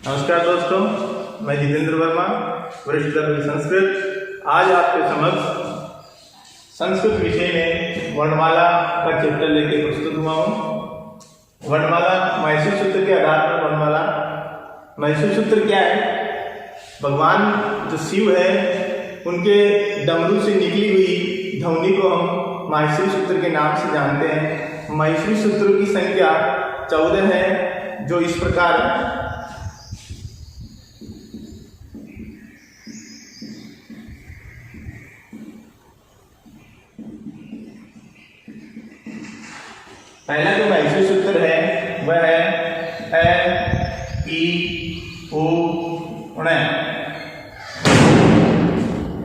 नमस्कार दोस्तों, मैं जितेंद्र वर्मा, वरिष्ठ अध्यापक संस्कृत। आज आपके समक्ष संस्कृत विषय में वर्णमाला का चैप्टर लेके प्रस्तुत हुआ हूँ। वर्णमाला मैसूर सूत्र के आधार पर वर्णमाला। मैसूर सूत्र क्या है? भगवान जो शिव है उनके डमरू से निकली हुई ध्वनि को हम मैसूर सूत्र के नाम से जानते हैं। मैसूर सूत्र की संख्या 14 है, जो इस प्रकार है। पहला जो मैसूर सूत्र है वह है ए ई उ ऋ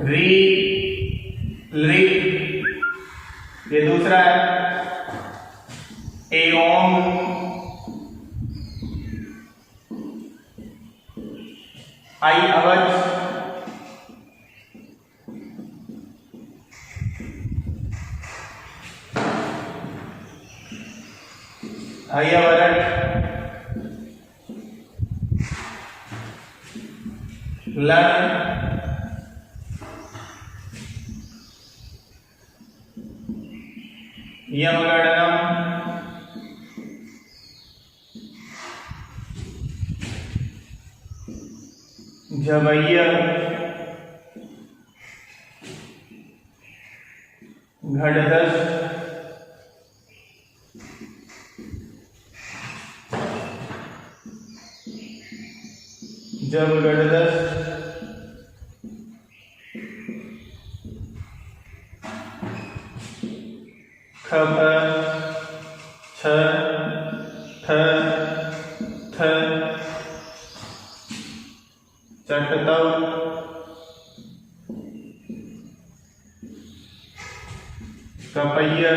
री ली। ये दूसरा है एओम आई अवच अयवरट लण यमगणनम झवैय घड़दस जब गणदस खप छ ठ थ चटतव कपय्य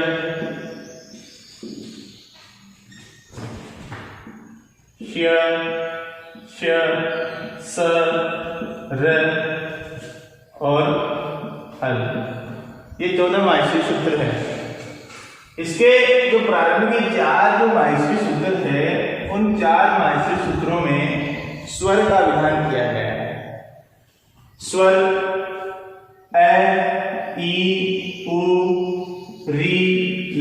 श्य श स र और हल। ये 14 मैसूर सूत्र है। इसके जो प्रारंभिक 4 जो मैसूर सूत्र है, उन 4 मैसूर सूत्रों में स्वर का विधान किया गया है। स्वर ए ई उ री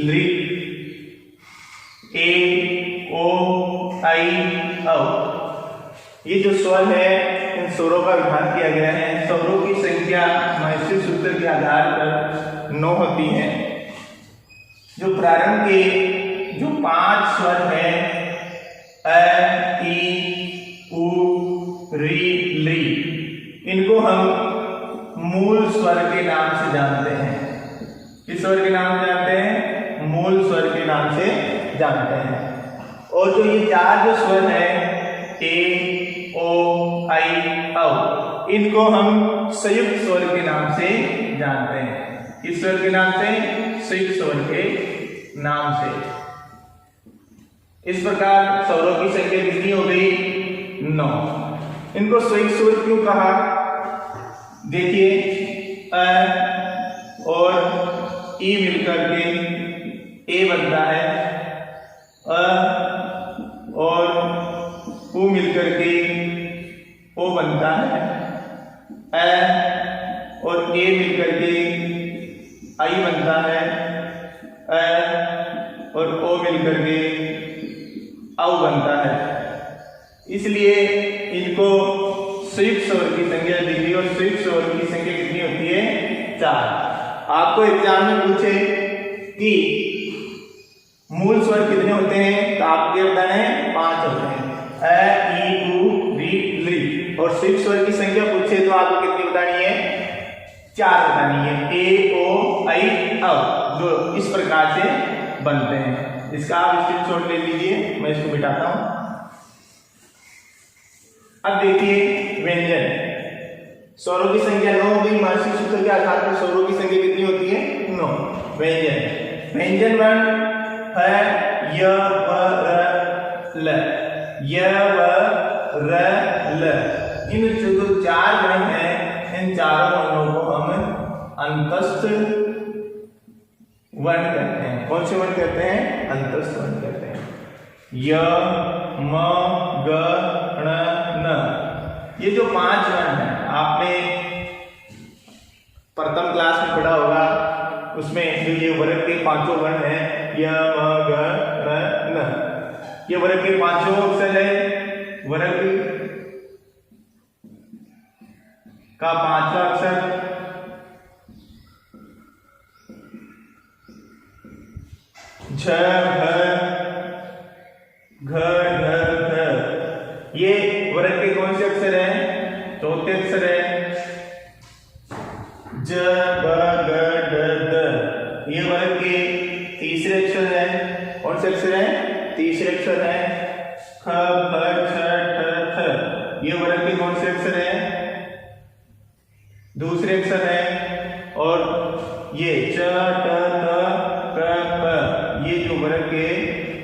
ली ए ओ आई औ। ये जो स्वर है, इन स्वरों का विधान किया गया है। स्वरों की संख्या मैसूर सूत्र के आधार पर 9 होती है। जो प्रारंभ के जो 5 स्वर हैं ए ई उ री ली, इनको हम मूल स्वर के नाम से जानते हैं। किस स्वर के नाम से जानते हैं? मूल स्वर के नाम से जानते हैं। और जो ये 4 जो स्वर हैं ए ओ आई औ, इनको हम संयुक्त स्वर के नाम से जानते हैं। किस स्वर के नाम से? संयुक्त स्वर के नाम से। इस प्रकार स्वरों की संख्या कितनी हो गई? 9। इनको संयुक्त स्वर क्यों कहा? देखिए, अ और ई मिलकर के ए बनता है, अ और उ मिलकर के ओ बनता है, ए और ए मिलकर के आई बनता है, ए और ओ मिलकर के औ बनता है। इसलिए इनको संयुक्त स्वर की संख्या दी गई। और संयुक्त स्वर की संख्या कितनी होती है? 4। आपको एग्जाम में पूछे कि मूल स्वर कितने होते हैं, तो आपके बताना है 5 होते हैं, ए ई उ री ली। और संयुक्त स्वर की संख्या पूछे तो आपको कितनी बतानी है? 4 बतानी है, ए ओ आई औ, जो इस प्रकार से बनते हैं। इसका आप स्क्रीनशॉट ले लीजिए, मैं इसको मिटाता हूं। अब देखिए व्यंजन। स्वरों की संख्या 9 हो गई। मैसूर सूत्र के आधार पर स्वरों की संख्या कितनी होती है? 9। व्यंजन। व्यंजन वर्ण है य व र ल, य व र ल। इन जो 4 वर्ण हैं, इन चारों वर्णों को हम अंतस्थ वर्ण कहते हैं। कौन से वर्ण कहते हैं? अंतस्थ वर्ण कहते हैं। य म ग ण न, ये जो 5 वर्ण है आपने प्रथम क्लास में पढ़ा होगा, उसमें जो ये वर्ग के 5 वर्ण है य म ग र न, ये वर्ग के 5 अक्षर है। वर्ग का 5वां अक्षर झ भ घ ढ ढ, ये वर्ग के कौन से अक्षर हैं? चौथे अक्षर है। ज ब ग ड द, ये वर्ग के तीसरे अक्षर है। कौन से अक्षर है? तीसरे अक्षर है। ख भ छ ठ थ, ये वर्ग के कौन से अक्षर है? दूसरे अक्षर है। और ये च ट त क प, ये जो वर्ग के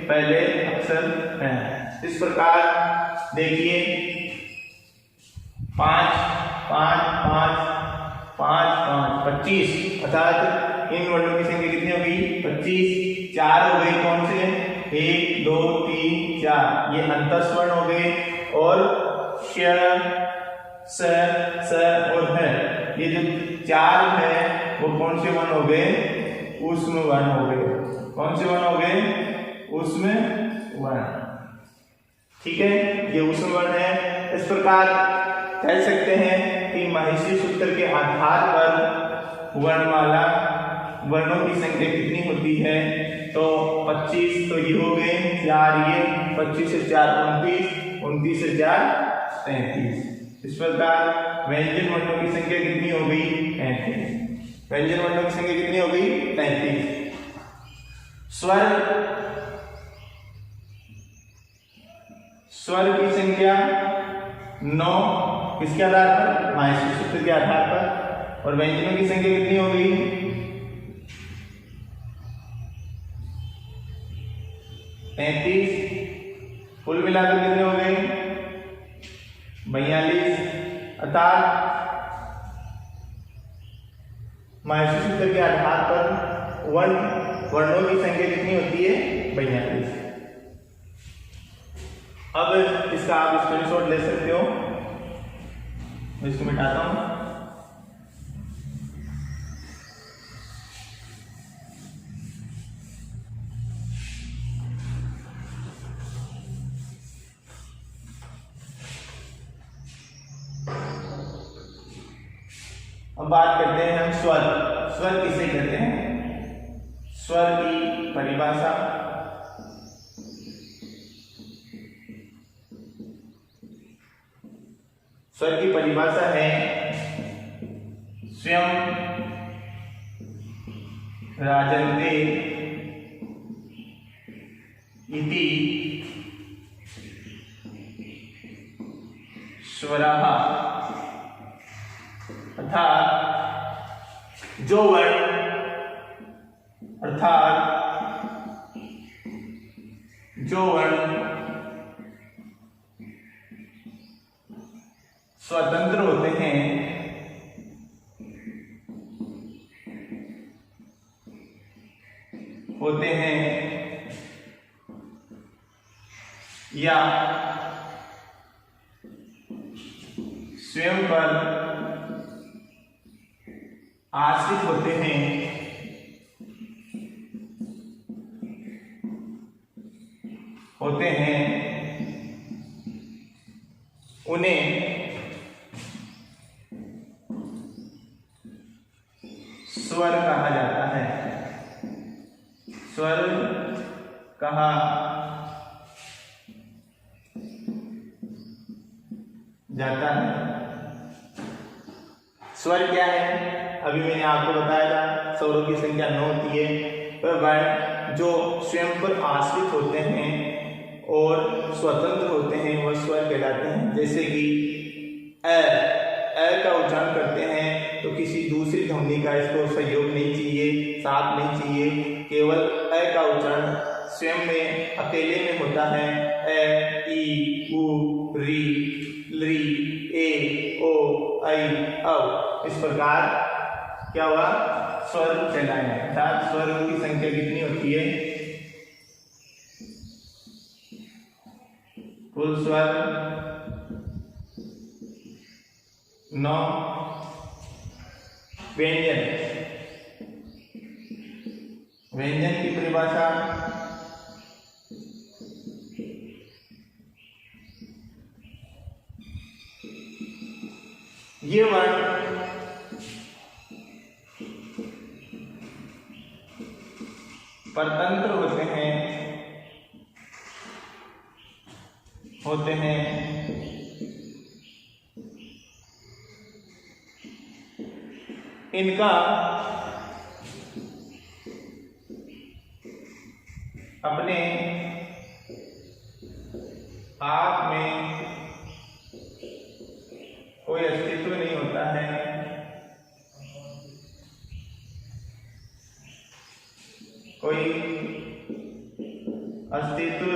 पहले अक्षर हैं। इस प्रकार देखिए 5 5 5 5 5 25, अर्थात इन वर्णों की संख्या कितनी होगी? 25। 4 हो गए, कौन से? 1 2 3 4, ये अंतस्वर्ण हो गए। और श स और ह, ये जो 4 है वो कौन से वर्ण हो गए? ऊष्म वर्ण हो गए। कौन से वर्ण हो गए? ऊष्म वर्ण। ठीक है, ये ऊष्म वर्ण है। इस प्रकार कह सकते हैं कि महिषी सूत्र के आधार पर वर्णमाला वर्णों की संख्या कितनी होती है? तो 25 तो ये हो गए, 4 ये, 25 से 4 29, 29 से 4 33। इस प्रकार व्यंजन वर्णों की संख्या कितनी हो गई? 33। व्यंजन वर्णों की संख्या कितनी हो गई? 33। स्वर की संख्या 9, किसके आधार पर? महिषी सूत्र के आधार पर। और व्यंजनों की संख्या कितनी हो गई? 33। कुल मिलाकर कितने हो गए? 42। अर्थात महिषी सूत्र के आधार पर वर्णों की संख्या कितनी होती है? 42। अब इसका आप स्क्रीनशॉट ले सकते हो। मैं इसको मिटाता हूं। अब बात करते हैं हम स्वर। स्वर किसे कहते हैं? स्वर की परिभाषा। स्वर की परिभाषा है स्वयं राजन्ते इति स्वरः, अर्थात जो वर्ण स्वतंत्र होते हैं या स्वयं पर आश्रित होते हैं, उन्हें स्वर कहा जाता है। स्वर कहा जाता है। स्वर क्या है? अभी मैंने आपको बताया था स्वरों की संख्या 9 होती है। वह वर्ण जो स्वयं पर आश्रित होते हैं और स्वतंत्र होते हैं वह स्वर कहलाते हैं। जैसे कि अ का उच्चारण करते हैं तो किसी दूसरी ध्वनि का इसको सहयोग नहीं चाहिए, साथ नहीं चाहिए, केवल अ का उच्चारण स्वयं में अकेले में होता है। अ, ई, उ, री, ली, ए, ओ, ऐ, औ। इस प्रकार क्या हुआ? स्वर कहलाए। अर्थात स्वरों की संख्या कितनी होती है? कुल स्वर 9 व्यंजन। व्यंजन की परिभाषा ये वर्ण परतंत्र होते हैं इनका अपने आप में कोई अस्तित्व नहीं होता है। कोई अस्तित्व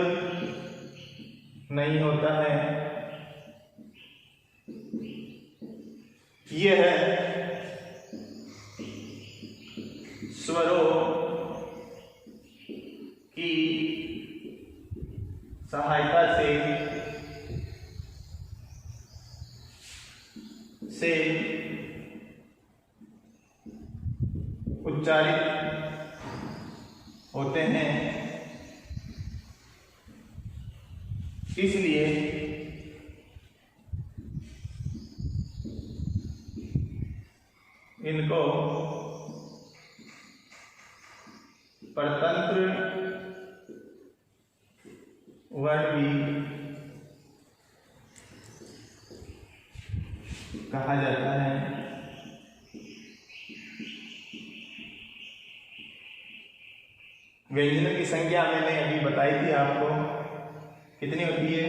नहीं होता है। यह स्वरों की सहायता से उच्चारित होते हैं। इसलिए इनको परतंत्र वर्ण भी कहा जाता है। व्यंजनों की संख्या मैंने अभी बताई थी आपको, कितनी होती है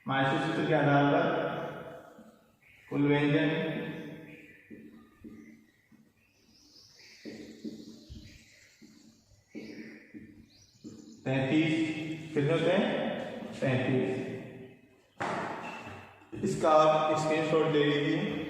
माहेश्वरी सूत्र के आधार पर। कुल व्यंजन 33, कितने होते हैं 33। इसका आप स्क्रीनशॉट ले लीजिए।